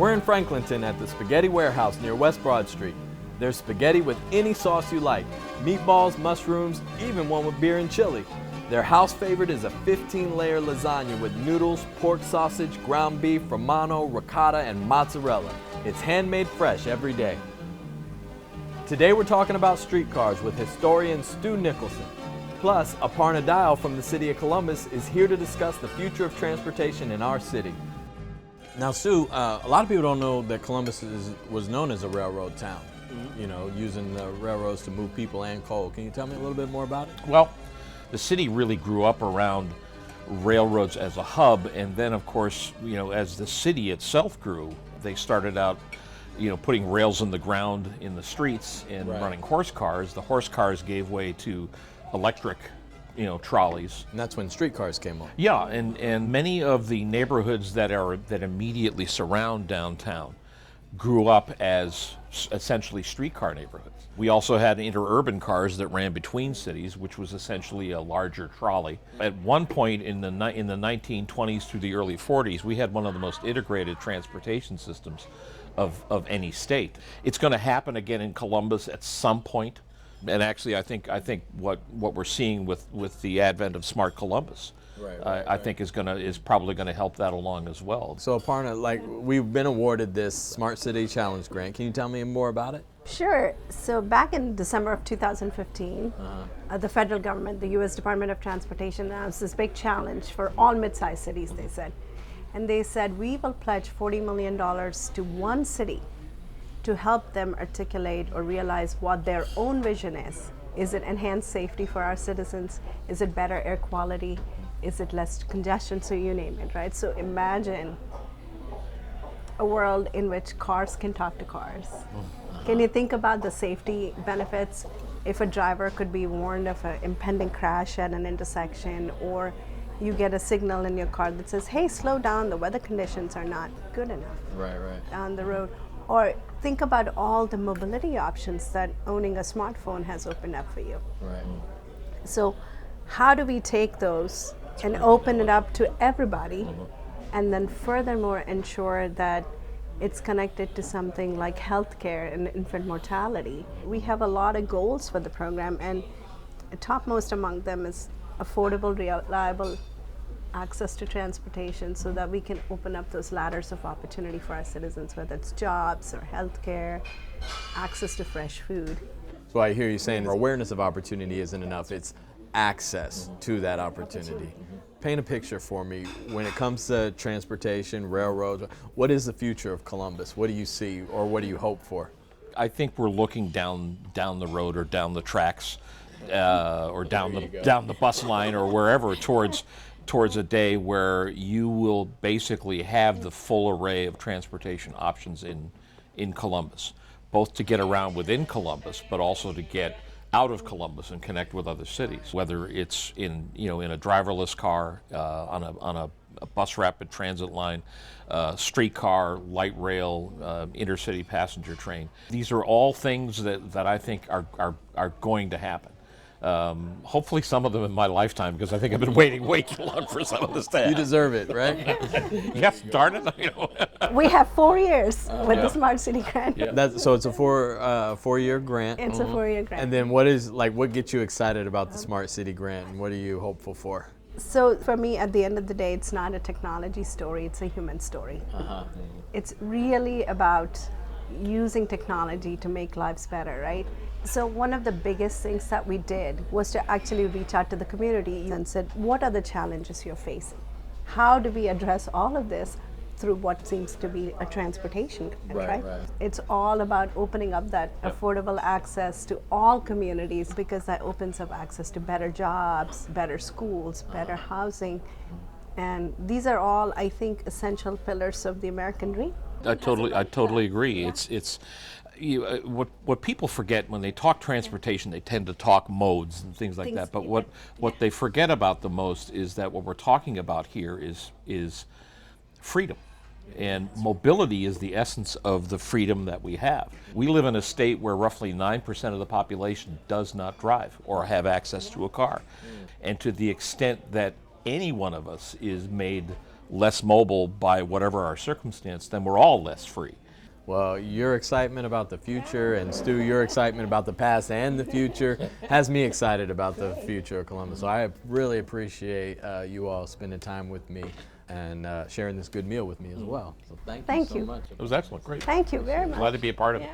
We're in Franklinton at the Spaghetti Warehouse near West Broad Street. There's spaghetti with any sauce you like, meatballs, mushrooms, even one with beer and chili. Their house favorite is a 15-layer lasagna with noodles, pork sausage, ground beef, romano, ricotta, and mozzarella. It's handmade fresh every day. Today we're talking about streetcars with historian Stu Nicholson. Plus, Aparna Dial from the city of Columbus is here to discuss the future of transportation in our city. Now, Stu, a lot of people don't know that Columbus was known as a railroad town, you know, using the railroads to move people and coal. Can you tell me a little bit more about it? Well, the city really grew up around railroads as a hub, and then, of course, you know, as the city itself grew, they started out, you know, putting rails in the ground in the streets and running horse cars. The horse cars gave way to electric, you know, trolleys. And that's when streetcars came on. Yeah, and many of the neighborhoods that immediately surround downtown grew up as essentially streetcar neighborhoods. We also had interurban cars that ran between cities, which was essentially a larger trolley. At one point in the 1920s through the early 40s, we had one of the most integrated transportation systems of any state. It's going to happen again in Columbus at some point. And actually, I think what we're seeing with the advent of Smart Columbus, I think is probably going to help that along as well. So Aparna, like, we've been awarded this Smart City Challenge grant. Can you tell me more about it? Sure. So back in December of 2015, the federal government, the U.S. Department of Transportation, announced this big challenge for all mid-sized cities, they said. And they said, we will pledge $40 million to one city to help them articulate or realize what their own vision is. Is it enhanced safety for our citizens? Is it better air quality? Is it less congestion? So you name it, right? So imagine a world in which cars can talk to cars. Can you think about the safety benefits? If a driver could be warned of an impending crash at an intersection, or you get a signal in your car that says, hey, slow down, the weather conditions are not good enough on the road. Or think about all the mobility options that owning a smartphone has opened up for you. So how do we take those and open it up to everybody, and then furthermore ensure that it's connected to something like healthcare and infant mortality? We have a lot of goals for the program, and topmost among them is affordable, reliable access to transportation, so that we can open up those ladders of opportunity for our citizens, whether it's jobs or healthcare, access to fresh food. So I hear you saying awareness of opportunity isn't enough, it's access to that opportunity. Paint a picture for me when it comes to transportation, railroads. What is the future of Columbus? What do you see, or what do you hope for? I think we're looking down the road, or down the tracks, or down the bus line, or wherever, towards a day where you will basically have the full array of transportation options in Columbus, both to get around within Columbus, but also to get out of Columbus and connect with other cities, whether it's in a driverless car, on a bus rapid transit line, streetcar, light rail, intercity passenger train. These are all things that I think are going to happen. Hopefully some of them in my lifetime, because I think I've been waiting way too long for some of this to happen. You deserve it, right? Yes, darn it. You know. We have 4 years with the Smart City Grant. So it's a four-year grant. It's a 4-year grant. And then what gets you excited about the Smart City Grant, and what are you hopeful for? So for me, at the end of the day, it's not a technology story, it's a human story. It's really about using technology to make lives better, right? So one of the biggest things that we did was to actually reach out to the community and said, what are the challenges you're facing? How do we address all of this through what seems to be a transportation grant, right? It's all about opening up that affordable access to all communities, because that opens up access to better jobs, better schools, better housing. And these are all, I think, essential pillars of the American dream. I totally agree. It's what people forget when they talk transportation, they tend to talk modes and things like that. But what they forget about the most is that what we're talking about here is freedom. And mobility is the essence of the freedom that we have. We live in a state where roughly 9% of the population does not drive or have access to a car. And to the extent that any one of us is made less mobile by whatever our circumstance, then we're all less free. Well, your excitement about the future, and Stu, your excitement about the past and the future has me excited about the future of Columbus. So I really appreciate you all spending time with me and sharing this good meal with me as well. So thank you so much. It was excellent. Great. Thank you very much. Glad to be a part of it.